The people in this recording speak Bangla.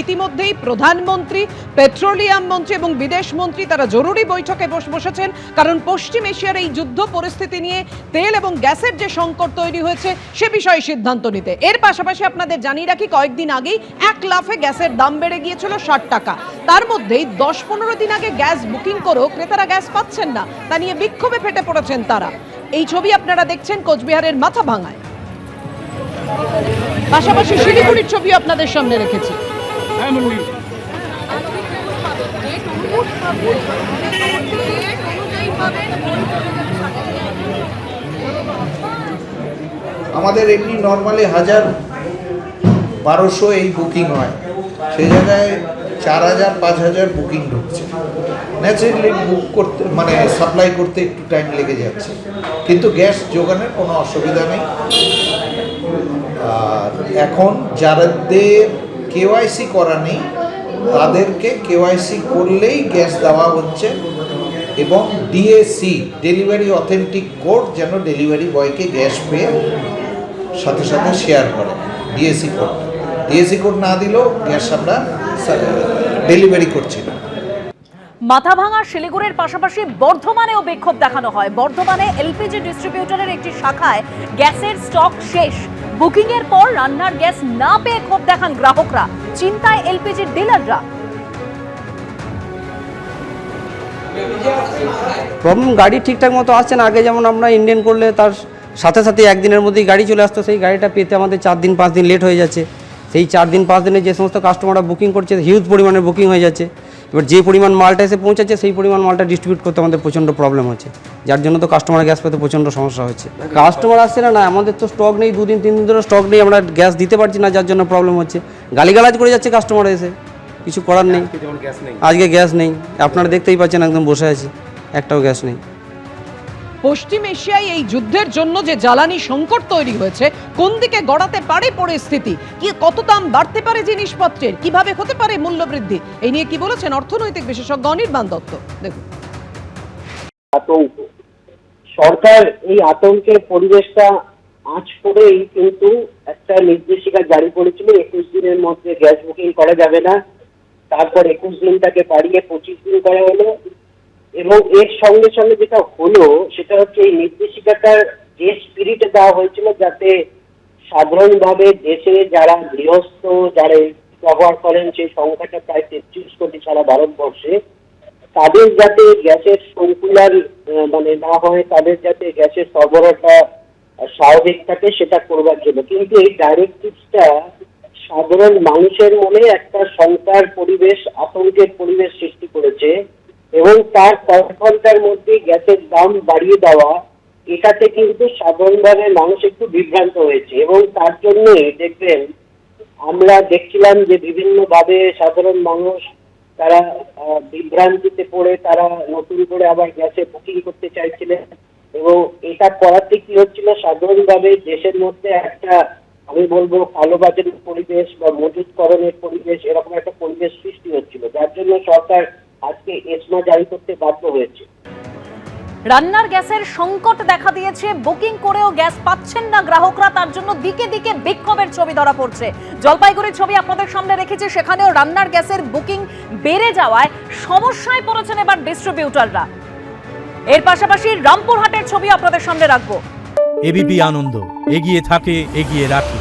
ইতিমধ্যেই প্রধানমন্ত্রী, পেট্রোলিয়াম মন্ত্রী এবং বিদেশ মন্ত্রী তারা জরুরি বৈঠকে বসেছেন, কারণ পশ্চিম এশিয়ার এই যুদ্ধ পরিস্থিতি নিয়ে তেল এবং গ্যাসের যে সংকট তৈরি হয়েছে সে বিষয়ে সিদ্ধান্ত নিতে। এর পাশাপাশি আপনাদের জানিয়ে রাখি, কয়েকদিন আগেই এক লাফে গ্যাসের দাম বেড়ে গিয়েছিল 60 টাকা। তার মধ্যেই 10-15 দিন আগে গ্যাস বুকিং করেও ক্রেতারা গ্যাস পাচ্ছেন না, তা নিয়ে বিক্ষোভে ফেটে পড়েছেন তারা। এই ছবি আপনারা দেখছেন কোচবিহারের মাথাভাঙায়, পাশাপাশি শিলিগুড়ির ছবিও আপনাদের সামনে রেখেছি। আমাদের এমনি নর্মালি 1000-1200 এই বুকিং হয়, সেই জায়গায় 4000-5000 বুকিং ঢুকছে। ন্যাচারালি বুক করতে মানে সাপ্লাই করতে একটু টাইম লেগে যাচ্ছে, কিন্তু গ্যাস যোগানের কোনো অসুবিধা নেই। আর এখন যাদের কেওয়াইসি করা নেই তাদেরকে কেওয়াইসি করলেই গ্যাস দেওয়া হচ্ছে, এবং ডিএসি ডেলিভারি অথেন্টিক কোড যেন ডেলিভারি বয়কে গ্যাস পেয়ে সাথে সাথে শেয়ার করে। ডিএসি কোড না দিলেও গ্যাস আমরা ডেলিভারি করছি না। মাথাভাঙা শিলিগুড়ির পাশাপাশি বর্ধমানেও বিক্ষোভ দেখানো হয়। বর্ধমানে এলপিজি ডিস্ট্রিবিউটরের একটি শাখায় গ্যাসের স্টক শেষ। বুকিং এর পর রান্নার গ্যাস না পেয়ে ক্ষোভ দেখান গ্রাহকরা, চিন্তায় এলপিজি ডিলাররা। প্রবলেম, গাড়ি ঠিকঠাক মতো আসছে না। আগে যেমন আমরা ইন্ডিয়ান করলে তার সাথে সাথে একদিনের মধ্যেই গাড়ি চলে আসতো, সেই গাড়িটা পেতে আমাদের 4 দিন 5 দিন লেট হয়ে যাচ্ছে। সেই 4 দিন 5 দিনে যে সমস্ত কাস্টমাররা বুকিং করছে হিউজ পরিমাণে বুকিং হয়ে যাচ্ছে। এবার যে পরিমাণ মালটা এসে পৌঁছাচ্ছে সেই পরিমাণ মালটা ডিস্ট্রিবিউট করতে আমাদের প্রচণ্ড প্রবলেম হচ্ছে, যার জন্য তো কাস্টমার গ্যাস পেতে প্রচণ্ড সমস্যা হচ্ছে। কাস্টমার আসছে না, আমাদের তো স্টক নেই, 2 দিন 3 দিন ধরে স্টক নেই, আমরা গ্যাস দিতে পারছি না, যার জন্য প্রবলেম হচ্ছে। গালিগালাজ করে যাচ্ছে কাস্টমার এসে, কিছু করার নেই। আজকে গ্যাস নেই, আপনারা দেখতেই পাচ্ছেন একদম বসে আছি, একটাও গ্যাস নেই। পশ্চিম এশিয়ায় এই যুদ্ধের জন্য যে জ্বালানি সংকট তৈরি হয়েছে, কোন দিকে গড়াতে পারে পরিস্থিতি, কি কত দাম বাড়তে পারে জিনিসপত্রের, কিভাবে হতে পারে মূল্যবৃদ্ধি, এই নিয়ে কি বলেছেন অর্থনৈতিক বিশেষজ্ঞ অনির্বাণ দত্ত। দেখুন, আতঙ্ক, সরকার এই আতঙ্কের পরিবেশটা আঁচ করেই কিন্তু একটা নির্দেশিকা জারি করেছিল, 21 দিনের মধ্যে গ্যাস বুকিং করা যাবে না। তারপর 21 দিনটাকে বাড়িয়ে 25 দিন করা হলো, এবং এর সঙ্গে সঙ্গে যেটা হলো সেটা হচ্ছে এই নির্দেশিকাটার যে স্পিরিটে দেওয়া হয়েছিল, যাতে সাধারণভাবে দেশে যারা গৃহস্থ যারা ব্যবহার করেন সেই সংখ্যাটা প্রায় 33 কোটি সারা ভারতবর্ষে, তাদের যাতে গ্যাসের সংকুলান মানে না হয়, তাদের যাতে গ্যাসের সরবরাহটা স্বাভাবিক থাকে সেটা করবার জন্য। কিন্তু এই ডাইরেক্টিভসটা সাধারণ মানুষের মনে একটা শঙ্কার পরিবেশ, আতঙ্কের পরিবেশ সৃষ্টি করেছে, এবং তার কয়েক ঘন্টার মধ্যে গ্যাসের দাম বাড়িয়ে দেওয়া, এটাতে কিন্তু সাধারণভাবে মানুষ একটু বিভ্রান্ত হয়েছে। এবং তার জন্য দেখবেন আমরা দেখছিলাম যে বিভিন্নভাবে সাধারণ মানুষ তারা বিভ্রান্তিতে পড়ে তারা নতুন করে আবার গ্যাসে বুকিং করতে চাইছিলেন, এবং এটা করাতে কি হচ্ছিল, সাধারণভাবে দেশের মধ্যে একটা আমি বলবো কালোবাজারের পরিবেশ বা মজুতকরণের পরিবেশ, এরকম একটা পরিবেশ সৃষ্টি হচ্ছিল, যার জন্য সরকার আজকে এসমা জারি করতে বাধ্য হয়েছে। রান্নার গ্যাসের সংকট দেখা দিয়েছে, বুকিং করেও গ্যাস পাচ্ছেন না গ্রাহকরা, তার জন্য দিকে দিকে বিক্ষোভের ছবি ধরা পড়ছে। জলপাইগুড়ির ছবি আপনাদের সামনে রেখেছে, সেখানেও রান্নার গ্যাসের বুকিং বেড়ে যাওয়ায় সমস্যায় পড়েছেন এবার ডিস্ট্রিবিউটররা। এর পাশাপাশি রামপুরহাটের ছবি আপনাদের সামনে রাখবো। এবিপি আনন্দ, এগিয়ে থাকে, এগিয়ে রাখে।